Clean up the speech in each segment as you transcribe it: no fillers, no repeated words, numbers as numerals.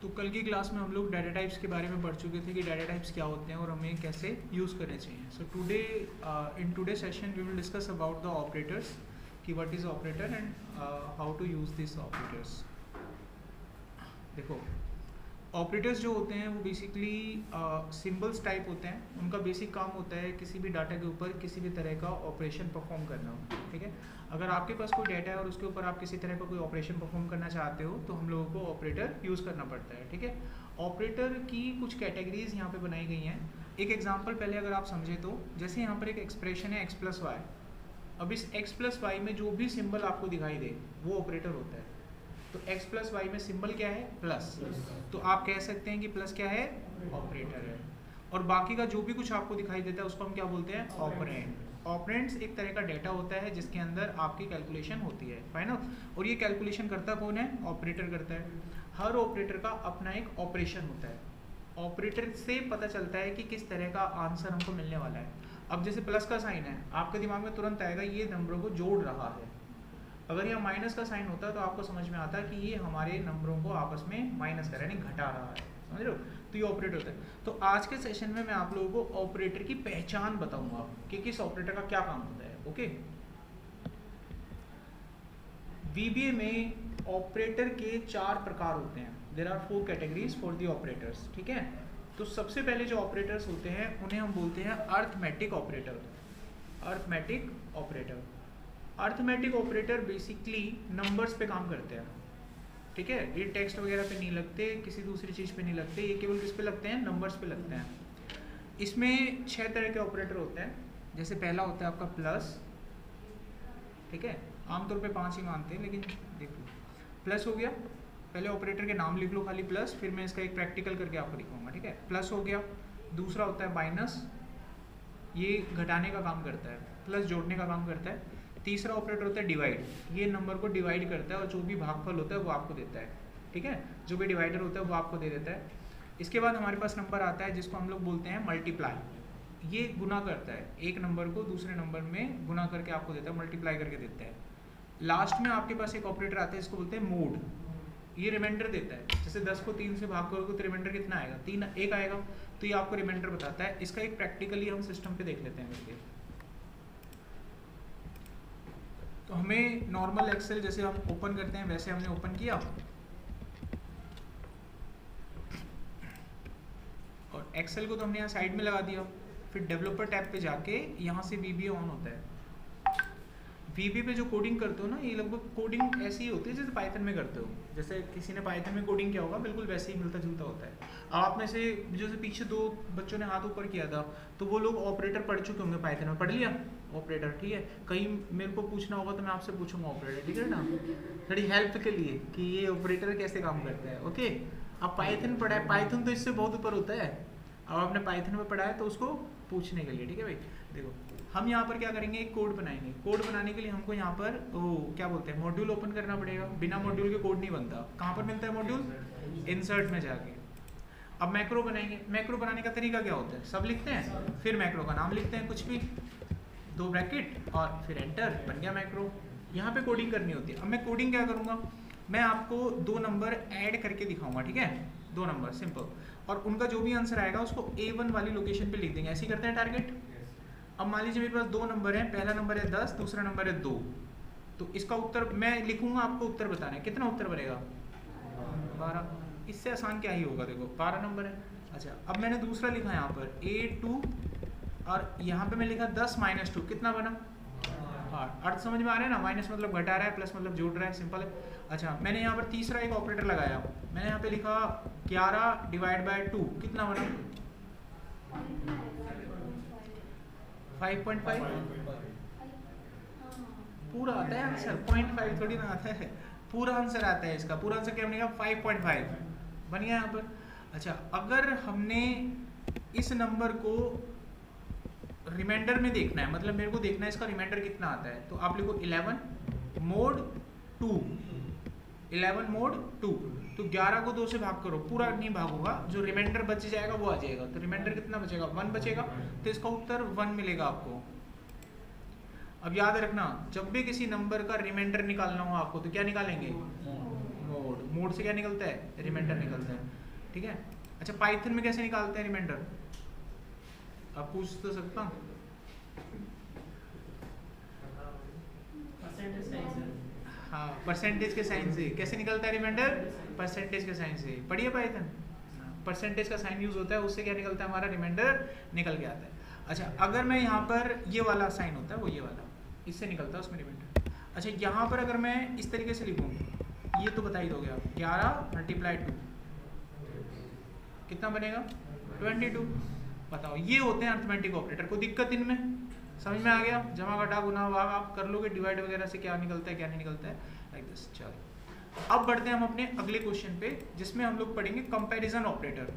तो कल की क्लास में हम लोग डाटा टाइप्स के बारे में पढ़ चुके थे कि डाटा टाइप्स क्या होते हैं और हमें कैसे यूज़ करने चाहिए. So today in today session we will discuss about the operators कि what is operator and how to use this operators. देखो, ऑपरेटर्स जो होते हैं वो बेसिकली सिंबल्स टाइप होते हैं. उनका बेसिक काम होता है किसी भी डाटा के ऊपर किसी भी तरह का ऑपरेशन परफॉर्म करना. ठीक है, अगर आपके पास कोई डाटा है और उसके ऊपर आप किसी तरह का कोई ऑपरेशन परफॉर्म करना चाहते हो तो हम लोगों को ऑपरेटर यूज़ करना पड़ता है. ठीक है, ऑपरेटर की कुछ कैटेगरीज यहाँ पे बनाई गई हैं. एक एग्जांपल पहले अगर आप समझे तो, जैसे यहाँ पर एक एक्सप्रेशन है x प्लस वाई. अब इस x प्लस वाई में जो भी सिंबल आपको दिखाई दे वो ऑपरेटर होता है. तो x प्लस वाई में सिंबल क्या है? प्लस. तो आप कह सकते हैं कि प्लस क्या है? ऑपरेटर है. और बाकी का जो भी कुछ आपको दिखाई देता है उसको हम क्या बोलते हैं? ऑपरेंड. ऑपरेंड्स एक तरह का डेटा होता है जिसके अंदर आपकी कैलकुलेशन होती है. फाइनल. और ये कैलकुलेशन करता कौन है? ऑपरेटर करता है. हर ऑपरेटर का अपना एक ऑपरेशन होता है. ऑपरेटर से पता चलता है कि किस तरह का आंसर हमको मिलने वाला है. अब जैसे प्लस का साइन है, आपके दिमाग में तुरंत आएगा ये नंबरों को जोड़ रहा है. अगर यहाँ माइनस का साइन होता है तो आपको समझ में आता है कि ये हमारे नंबरों को आपस में माइनस कर रहा है, यानी घटा रहा है. समझ रहे हो? तो ये ऑपरेटर होता है. तो आज के सेशन में मैं आप लोगों को ऑपरेटर की पहचान बताऊंगा कि किस ऑपरेटर का क्या काम होता है. ओके, VBA में ऑपरेटर के 4 प्रकार होते हैं. There are 4 categories for the operators. ठीक है, तो सबसे पहले जो ऑपरेटर्स होते हैं उन्हें हम बोलते हैं arithmetic operator. Arithmetic operator. Arithmetic operator basically numbers पे काम करते हैं. ठीक है, ये टेक्स्ट वगैरह पे नहीं लगते, किसी दूसरी चीज़ पे नहीं लगते, ये केवल किस पे लगते हैं? नंबर्स पे लगते हैं. इसमें 6 तरह के ऑपरेटर होते हैं. जैसे पहला होता है आपका प्लस. ठीक है, आमतौर पे 5 ही मानते हैं लेकिन देखो, प्लस हो गया. पहले ऑपरेटर के नाम लिख लो खाली प्लस, फिर मैं इसका एक प्रैक्टिकल करके आपको दिखाऊंगा. ठीक है, प्लस हो गया. दूसरा होता है माइनस, ये घटाने का काम करता है, प्लस जोड़ने का काम करता है. तीसरा ऑपरेटर होता है डिवाइड, ये नंबर को डिवाइड करता है और जो भी भागफल होता है वो आपको देता है. ठीक है, जो भी डिवाइडर होता है वो आपको दे देता है. इसके बाद हमारे पास नंबर आता है जिसको हम लोग बोलते हैं मल्टीप्लाई. ये गुना करता है, एक नंबर को दूसरे नंबर में गुना करके आपको देता है, मल्टीप्लाई करके देता है. लास्ट में आपके पास एक ऑपरेटर आता है जिसको बोलते हैं मोड. ये रिमाइंडर देता है. जैसे 10 को 3 से भाग करोगे तो रिमाइंडर कितना आएगा? 3 1 आएगा. तो ये आपको रिमाइंडर बताता है. इसका एक प्रैक्टिकली हम सिस्टम पे देख लेते हैं करके. तो हमें नॉर्मल एक्सेल जैसे हम ओपन करते हैं वैसे हमने ओपन किया और एक्सेल को तो हमने यहाँ साइड में लगा दिया. फिर डेवलपर टैब पे जाके यहाँ से VBA ऑन होता है. VBA पे जो कोडिंग करते हो ना, ये लगभग कोडिंग ऐसी ही होती है जैसे पाइथन में करते हो. जैसे किसी ने पाइथन में कोडिंग किया होगा, बिल्कुल वैसे ही मिलता जुलता होता है. आप में से जैसे पीछे 2 बच्चों ने हाथ ऊपर किया था तो वो लोग ऑपरेटर पढ़ चुके होंगे. पाइथन में पढ़ लिया ऑपरेटर. ठीक है, कहीं मेरे को पूछना होगा तो मैं आपसे पूछूंगा ऑपरेटर. ठीक है ना, थोड़ी हेल्प के लिए कि ये ऑपरेटर कैसे काम करता है. ओके, अब पाइथन पढ़ा है, पाइथन तो इससे बहुत ऊपर होता है. अब आपने पाइथन में पढ़ा है तो उसको पूछने के लिए. ठीक है भाई, देखो हम यहाँ पर क्या करेंगे, एक कोड बनाएंगे. कोड बनाने के लिए हमको यहाँ पर क्या बोलते हैं, मॉड्यूल ओपन करना पड़ेगा. बिना मॉड्यूल के कोड नहीं बनता. कहाँ पर मिलता है मॉड्यूल? इंसर्ट में जाके. अब मैक्रो बनाएंगे. मैक्रो बनाने का तरीका क्या होता है? सब लिखते हैं, फिर मैक्रो का नाम लिखते हैं, कुछ भी 2 ब्रैकेट और फिर एंटर, बन गया मैक्रो. यहाँ पे कोडिंग करनी होती है. अब मैं कोडिंग क्या करूँगा, मैं आपको 2 नंबर ऐड करके दिखाऊंगा. ठीक है, 2 नंबर सिंपल, और उनका जो भी आंसर आएगा उसको A1 वाली लोकेशन पे लिख देंगे. ऐसे ही करते हैं टारगेट. अब मान लीजिए मेरे पास 2 नंबर हैं, पहला नंबर है 10, दूसरा नंबर है 2. तो इसका उत्तर मैं लिखूंगा, आपको उत्तर बताना है. कितना उत्तर बनेगा? 12. इससे आसान क्या ही होगा. देखो 12 नंबर है. अच्छा, अब मैंने दूसरा लिखा यहाँ पर A2 और यहाँ पे मैं लिखा 10 - 2. कितना बना? 8. अर्थ समझ में आ रहा है ना? माइनस मतलब घटा रहा है, प्लस मतलब जोड़ रहा है. सिंपल है. अच्छा, मैंने यहाँ पर तीसरा एक ऑपरेटर लगाया. मैंने यहाँ पे लिखा 11 / 2. कितना बना? 5.5. पूरा आता है आंसर, 0.5 थोड़ी ना आता है. पूरा आंसर आता है इसका. पूरा आंसर क्या बनेगा? 5.5 बन गया यहाँ पर. अच्छा, अगर हमने इस नंबर को रिमाइंडर में देखना है, मतलब मेरे को देखना है इसका रिमाइंडर कितना आता है, तो आप लिखो 11 mod 2. 11 mod 2. तो 11 को 2 से भाग करो, पूरा नहीं भाग होगा, जो रिमाइंडर बच जाएगा वो आ जाएगा. तो रिमाइंडर कितना बचेगा? 1 बचेगा. तो इसका उत्तर 1 मिलेगा आपको. अब याद रखना, जब भी किसी नंबर का रिमाइंडर निकालना हो आपको तो क्या निकालेंगे? मोड. मोड से क्या निकलता है, रिमाइंडर निकलता है, ठीक है। अच्छा पाइथन में कैसे निकालते हैं रिमाइंडर, आप पूछ तो सकता हूँ। हाँ परसेंटेज के साइन से कैसे निकलता है रिमाइंडर, परसेंटेज के साइन से, पढ़िए पाइथन, परसेंटेज का साइन यूज होता है, उससे क्या निकलता है हमारा रिमाइंडर निकल के आता है। अच्छा अगर मैं यहाँ पर ये वाला साइन होता है वो ये वाला, इससे निकलता है उसमें रिमाइंडर। अच्छा यहाँ पर अगर मैं इस तरीके से लिखूँ, ये तो बता ही दोगे आप, 11 × 2 कितना बनेगा 22। बताओ ये होते हैं अर्थमेटिक ऑपरेटर, कोई दिक्कत इनमें, समझ में आ गया, जमा घटा गुना भाग आप कर लोगे, डिवाइड वगैरह से क्या निकलता है क्या नहीं निकलता है, लाइक दिस। चलो अब बढ़ते हैं हम अपने अगले क्वेश्चन पे, जिसमें हम लोग पढ़ेंगे कंपैरिजन ऑपरेटर।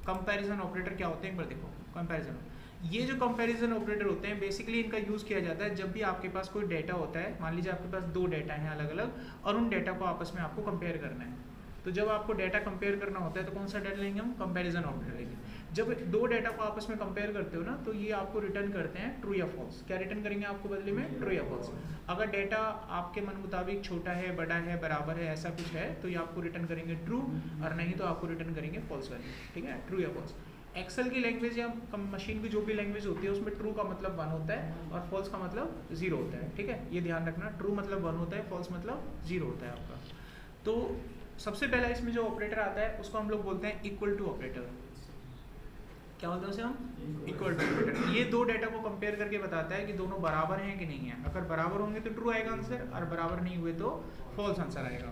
कंपैरिजन ऑपरेटर क्या होते हैं एक बार देखो। कंपैरिजन, ये जो कंपैरिजन ऑपरेटर होते हैं बेसिकली इनका यूज किया जाता है जब भी आपके पास कोई डेटा होता है, मान लीजिए आपके पास 2 डेटा हैं अलग अलग और उन डेटा को आपस में आपको कंपेयर करना है। तो जब आपको डेटा कंपेयर करना होता है तो कौन सा डेटा लेंगे हम, कंपैरिजन ऑपरेटर लेंगे। जब 2 डेटा को आपस में कंपेयर करते हो ना तो ये आपको रिटर्न करते हैं ट्रू या फॉल्स। क्या रिटर्न करेंगे आपको बदले में, ट्रू या फॉल्स। अगर डेटा आपके मन मुताबिक छोटा है, बड़ा है, बराबर है, ऐसा कुछ है तो ये आपको रिटर्न करेंगे ट्रू, और नहीं तो आपको रिटर्न करेंगे फॉल्स वैल्यू, ठीक है, ट्रू या फॉल्स। एक्सेल की लैंग्वेज या मशीन की जो भी लैंग्वेज होती है उसमें ट्रू का मतलब 1 होता है और फॉल्स का मतलब 0 होता है, ठीक है, ये ध्यान रखना। ट्रू मतलब 1 होता है, फॉल्स मतलब 0 होता है आपका। तो सबसे पहला इसमें जो ऑपरेटर आता है उसको हम लोग बोलते हैं इक्वल टू ऑपरेटर। क्या बोलते हैं उसे हम, इक्वल टू ऑपरेटर। ये 2 डेटा को कंपेयर करके बताता है कि दोनों बराबर हैं कि नहीं है। अगर बराबर होंगे तो ट्रू आएगा आंसर, और बराबर नहीं हुए तो फॉल्स आंसर आएगा।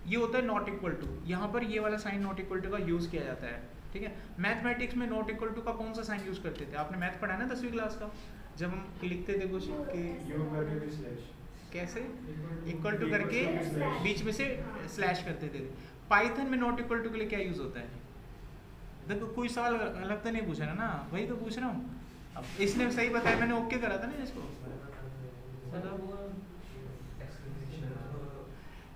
ये होता है नॉट इक्वल टू। यहाँ पर ये वाला साइन नॉट इक्वल टू का यूज किया जाता है, ठीक है। मैथमेटिक्स में नॉट इक्वल टू का कौन सा साइन यूज करते थे, आपने मैथ पढ़ा है ना 10वीं क्लास का, जब हम लिखते थे कुछ कि कैसे इक्वल टू करके बीच में से स्लैश करते थे। पाइथन में नॉट इक्वल टू के लिए क्या यूज होता है, देखो कोई सवाल अलग तो नहीं पूछा ना, वही तो पूछ रहा हूँ। अब इसने सही बताया, मैंने ओके करा था ना इसको।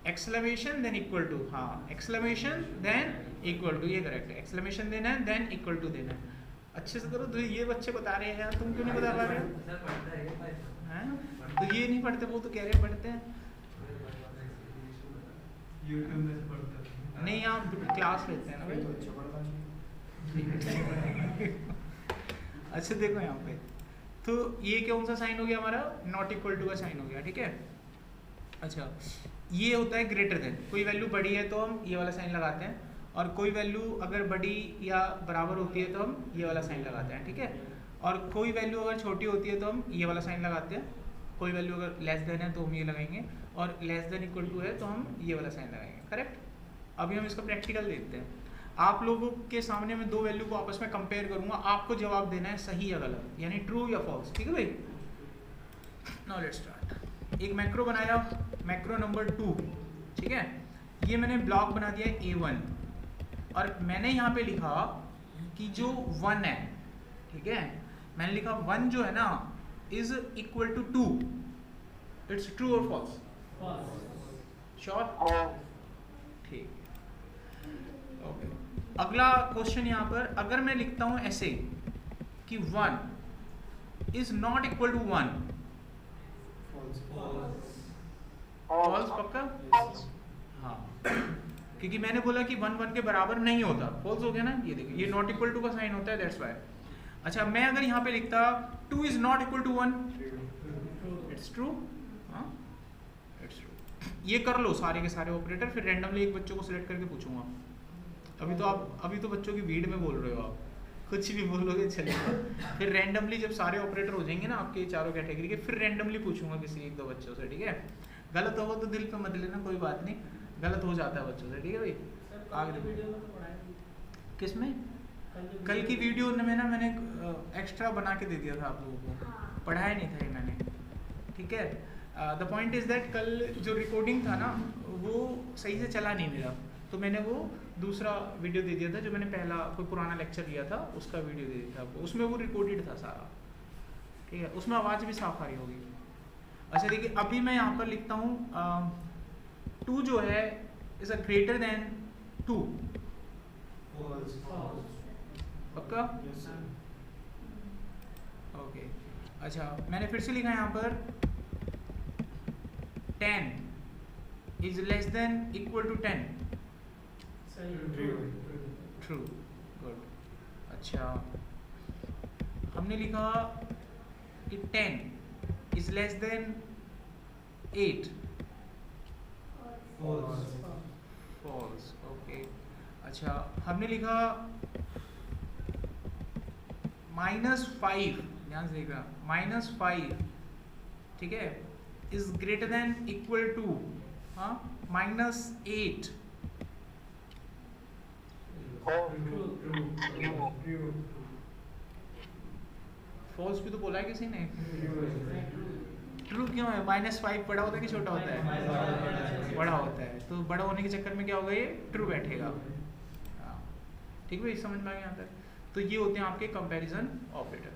एक्सक्लेमेशन देन इक्वल टू, हाँ एक्सक्लेमेशन देन इक्वल टू, ये करेक्ट है। एक्सक्लेमेशन देना है देन इक्वल टू देना है। अच्छे से करो, तो ये बच्चे बता रहे हैं, तुम क्यों नहीं बता पा रहे हो? तो ये नहीं पढ़ते, वो तो कह रहे पढ़ते हैं, नहीं आप क्लास लेते हैं ना भाई। अच्छा देखो यहाँ पे, तो ये कौन सा साइन हो गया हमारा, नॉट इक्वल टू का साइन हो गया, ठीक है। अच्छा ये होता है ग्रेटर देन, कोई वैल्यू बड़ी है तो हम ये वाला साइन लगाते हैं, और कोई वैल्यू अगर बड़ी या बराबर होती है तो हम ये वाला साइन लगाते हैं, ठीक है। और कोई वैल्यू अगर छोटी होती है तो हम ये वाला साइन लगाते हैं, कोई वैल्यू अगर लेस देन है तो हम ये लगाएंगे, और लेस देन इक्वल टू है तो हम ये वाला साइन लगाएंगे, करेक्ट। अभी हम इसका प्रैक्टिकल देखते हैं। आप लोगों के सामने मैं 2 वैल्यू को आपस में कंपेयर करूंगा, आपको जवाब देना है सही या गलत, यानी ट्रू या फॉल्स, ठीक है भाई। Now let's start. एक मैक्रो बनाया, मैक्रो नंबर 2, ठीक है। ये मैंने ब्लॉक बना दिया A1, और मैंने यहाँ पे लिखा कि जो 1 है, ठीक है, मैंने लिखा 1 जो है ना is equal to 2, it's true और फॉल्स, श्योर, ठीक। ओके अगला क्वेश्चन यहाँ पर, अगर मैं लिखता हूँ ऐसे कि 1 is not equal to 1, false पक्का, हाँ, क्योंकि मैंने बोला कि 1 1 के बराबर नहीं होता, फॉल्स हो गया ना। ये देखिए ये नॉट इक्वल टू का साइन होता है, दैट्स व्हाई। अच्छा मैं अगर यहाँ पे लिखता 2 is not equal to 1, it's true, हाँ इट्स ट्रू। ये कर लो सारे के सारे ऑपरेटर, फिर रैंडमली एक बच्चों को सिलेक्ट करके पूछूंगा। अभी तो बच्चों की भीड़ में बोल रहे हो आप, कुछ भी बोलोगे चलेगा। फिर रैंडमली जब सारे ऑपरेटर हो जाएंगे ना आपके चारों कैटेगरी के, फिर रैंडमली पूछूंगा किसी 1-2 बच्चों से, ठीक है। गलत होगा तो दिल पे मत लेना, कोई बात नहीं, गलत हो जाता है बच्चों से, ठीक है भाई। आगे किसमें, कल की वीडियो में ना मैंने एक्स्ट्रा बना के दे दिया था आप लोगों को, पढ़ाया नहीं था ये मैंने, ठीक है। द पॉइंट इज दैट कल जो रिकॉर्डिंग था ना वो सही से चला नहीं मेरा, तो मैंने वो दूसरा वीडियो दे दिया था, जो मैंने पहला कोई पुराना लेक्चर लिया था उसका वीडियो दे दिया था आपको, उसमें वो रिकॉर्डेड था सारा, ठीक है, उसमें आवाज़ भी साफ आ रही होगी। अच्छा देखिए अभी मैं यहाँ पर लिखता हूँ 2 जो है इज अ ग्रेटर देन 2, पक्का, ओके। अच्छा मैंने फिर से लिखा यहाँ पर 10 is less than equal to 10। True, good. अच्छा, हमने लिखा कि 10 is less than 8। False, okay. अच्छा, हमने लिखा -5, ध्यान से देखना, -5, ठीक है, is greater than equal to -8। False भी तो बोला है किसी ने। ट्रू क्यों है? -5 बड़ा होता है कि छोटा होता है? बड़ा होता है, तो बड़ा होने के चक्कर में क्या होगा, ये ट्रू बैठेगा। ठीक है, समझ में आ गया यहाँ तक? तो ये होते हैं आपके कंपैरिजन ऑपरेटर।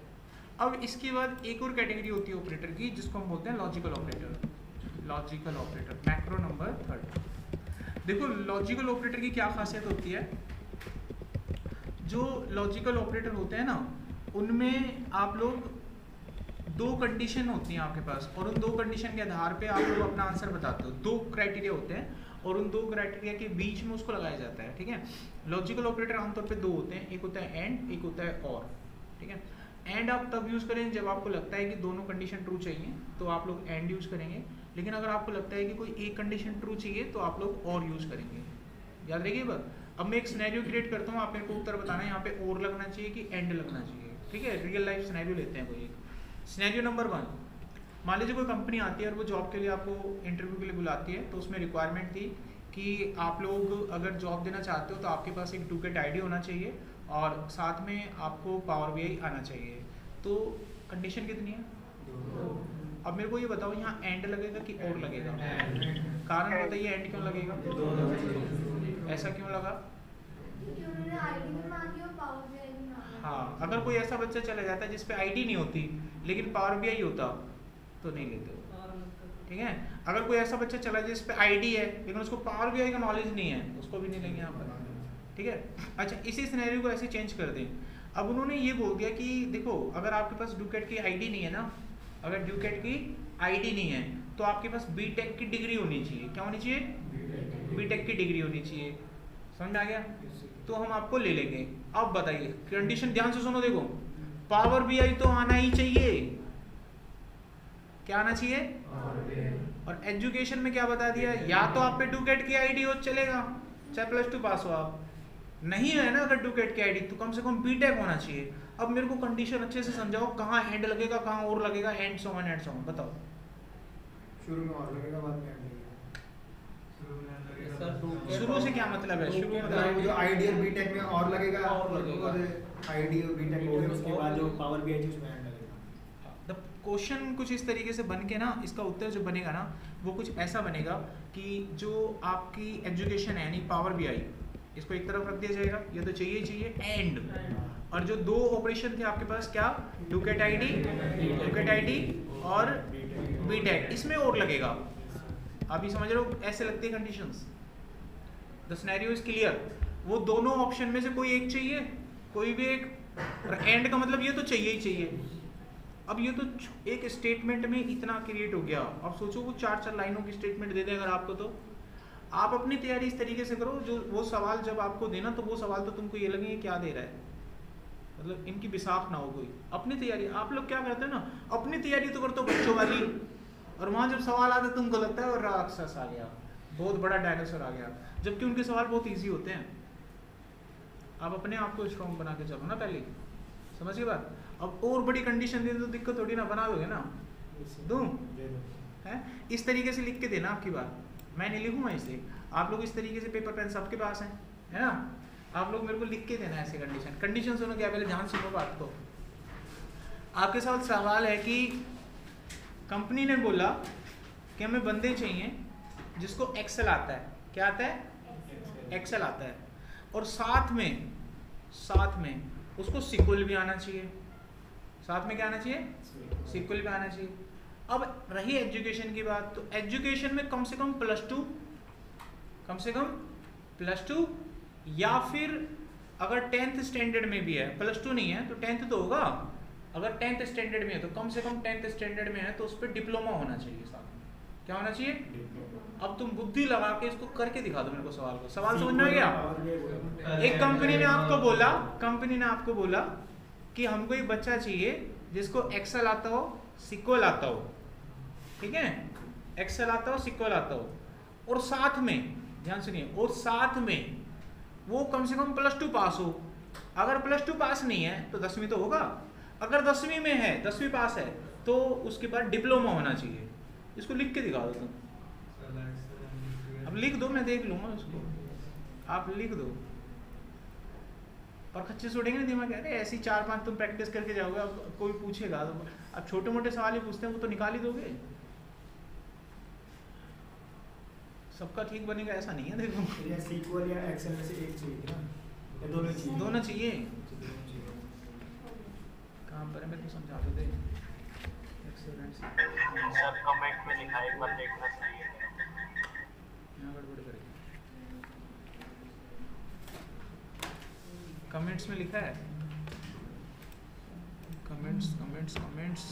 अब इसके बाद एक और कैटेगरी होती है ऑपरेटर की, जिसको हम बोलते हैं logical operator. Logical operator, macro number 3। देखो लॉजिकल ऑपरेटर की क्या खासियत होती है। जो लॉजिकल ऑपरेटर होते हैं ना, उनमें आप लोग 2 कंडीशन होती हैं आपके पास, और उन 2 कंडीशन के आधार पे आप लोग अपना आंसर बताते हो। 2 क्राइटेरिया होते हैं और उन 2 क्राइटेरिया के बीच में उसको लगाया जाता है। ठीक है, लॉजिकल ऑपरेटर आमतौर पे 2 होते हैं, एक होता है एंड, एक होता है और। ठीक है, एंड आप तब यूज करें जब आपको लगता है कि दोनों कंडीशन ट्रू चाहिए, तो आप लोग एंड यूज करेंगे। लेकिन अगर आपको लगता है कि कोई एक कंडीशन ट्रू चाहिए, तो आप लोग और यूज करेंगे। याद रखिए बात। अब मैं एक सिनेरियो क्रिएट करता हूँ, आप मेरे को उत्तर बताना है यहाँ पे और लगना चाहिए कि एंड लगना चाहिए। ठीक है, रियल लाइफ सिनेरियो लेते हैं कोई एक। सिनेरियो नंबर 1, मान लीजिए कोई कंपनी आती है और वो जॉब के लिए आपको इंटरव्यू के लिए बुलाती है। तो उसमें रिक्वायरमेंट थी कि आप लोग अगर जॉब देना चाहते हो तो आपके पास एक डुकेट आईडी होना चाहिए और साथ में आपको पावर बीआई आना चाहिए। तो कंडीशन कितनी है? 2। अब मेरे को ये बताओ, यहाँ एंड लगेगा कि और लगेगा? कारण बताइए, एंड क्यों लगेगा? ऐसा क्यों लगा? हाँ, अगर कोई ऐसा बच्चा चला जाता है जिसपे आईडी नहीं होती लेकिन पावर बीआई होता, तो नहीं लेते हो। ठीक है, अगर कोई ऐसा बच्चा चला जाए जिसपे आईडी है लेकिन उसको पावर बीआई का नॉलेज नहीं है, उसको भी नहीं लेंगे यहाँ पर। ठीक है, अच्छा, इसी सिनेरियो को ऐसे चेंज कर दें। अब उन्होंने ये बोल दिया कि देखो, अगर आपके पास डुकेट की आईडी नहीं है ना, अगर डुकेट की आईडी नहीं है तो आपके पास बीटेक की डिग्री होनी चाहिए। क्या होनी चाहिए? बीटेक की डिग्री होनी चाहिए। समझ में आ गया? तो हम आपको ले लेंगे। अब बताइए कंडीशन, ध्यान से सुनो। देखो, पावर बीआई तो आना ही चाहिए। क्या आना चाहिए? और एजुकेशन में क्या बता दिया? या तो आप पे डुकेट की आईडी हो चलेगा, चाहे +2 पास हो आप। नहीं है ना अगर डुकेट की आईडी, तो कम से कम बीटेक होना चाहिए। अब मेरे को कंडीशन अच्छे से समझाओ, कहाँ एंड लगेगा, कहाँ और लगेगा, एंड सो ऑन, बताओ। शुरू में और लगेगा, बाद में एंड लगेगा। शुरू से क्या मतलब है? शुरू मतलब जो आईडी और बीटेक में और लगेगा, और आईडी और बीटेक हो गए, उसके बाद जो पावर बीआई उसमें एंड लगेगा। द क्वेश्चन कुछ इस तरीके से बन के ना, इसका उत्तर जो बनेगा ना, वो कुछ ऐसा बनेगा कि जो आपकी एजुकेशन है यानी पावर बीआई, इसको एक तरफ रख दिया जाएगा, ये तो चाहिए ही चाहिए, एंड। और जो 2 ऑपरेशन थे आपके पास, क्या? डुकेट आईडी और बीटेक, इसमें और लगेगा। आप ये समझ रहे हो? ऐसे लगती है conditions. The scenario is clear. वो दोनों ऑप्शन में से कोई एक चाहिए, कोई भी एक। एंड का मतलब ये तो चाहिए ही चाहिए। अब ये तो एक स्टेटमेंट में इतना क्रिएट हो गया। अब सोचो वो 4 लाइनों की स्टेटमेंट दे दे अगर आपको, तो आप अपनी तैयारी इस तरीके से करो, जो वो सवाल जब आपको देना तो वो सवाल तो तुमको ये लगे क्या दे रहा है, मतलब इनकी बिसाख ना हो कोई। अपनी तैयारी आप लोग क्या करते हो ना, अपनी तैयारी तो करते हो बच्चों वाली, और वहाँ जब सवाल आता है तुमको लगता है और राक्षस आ गया, बहुत बड़ा डायनासोर आ गया, जबकि उनके सवाल बहुत ईजी होते हैं। आप अपने आप को स्ट्रॉन्ग बना के चलो ना, पहले समझिए बात। अब और बड़ी कंडीशन दे तो दिक्कत थोड़ी ना, बना दोगे ना, दूं है? इस तरीके से लिख के देना आपकी बात, मैं नहीं लिखूंगा इसे। आप लोग इस तरीके से पेपर पेन सबके पास है ना, आप लोग मेरे को लिख के देना ऐसे कंडीशन सुनो क्या, पहले ध्यान सुनो बात को। आपके साथ सवाल है कि कंपनी ने बोला कि हमें बंदे चाहिए जिसको एक्सेल आता है। क्या आता है? एक्सेल आता है, और साथ में उसको सीक्वल भी आना चाहिए। साथ में क्या आना चाहिए? सीक्वल भी आना चाहिए। अब रही एजुकेशन की बात, तो एजुकेशन में कम से कम +2, या फिर अगर 10th स्टैंडर्ड में भी है, +2 नहीं है तो 10th तो होगा। अगर 10th स्टैंडर्ड में है तो कम से कम 10th स्टैंडर्ड में है तो उस पर डिप्लोमा होना चाहिए साथ में। क्या होना चाहिए? अब तुम बुद्धि लगा के इसको करके दिखा दो मेरे को सवाल को। सवाल समझ में आ गया? एक कंपनी ने आपको बोला कि हमको एक बच्चा चाहिए जिसको एक्सेल आता हो, सिक्वल आता हो, ठीक है, एक्सेल आता हो, सिक्वल आता हो, और साथ में, ध्यान सुनिए, और साथ में वो कम से कम +2 पास हो। अगर +2 पास नहीं है तो 10वीं तो होगा, अगर 10वीं में है, 10वीं पास है, तो उसके बाद डिप्लोमा होना चाहिए। इसको लिख के दिखा दो तुम। अब लिख दो, मैं देख लूंगा उसको, आप लिख दो। और खच्चे से उड़ेंगे ना दिमाग, अरे ऐसी 4-5 तुम प्रैक्टिस करके जाओगे, अब कोई पूछेगा तो अब छोटे मोटे सवाल ही पूछते हैं, वो तो निकाल ही दोगे। सबका ठीक बनेगा ऐसा नहीं है, देखो या सीक्वल या एक्सेल में से एक चाहिए ना, या दोनों चाहिए? दोनों चाहिए। काम पर मैं तो समझा दो दे। सर कमेंट में लिखा है, एक बार देखना चाहिए। यहाँ गड़बड़ करेगी। कमेंट्स में लिखा है, कमेंट्स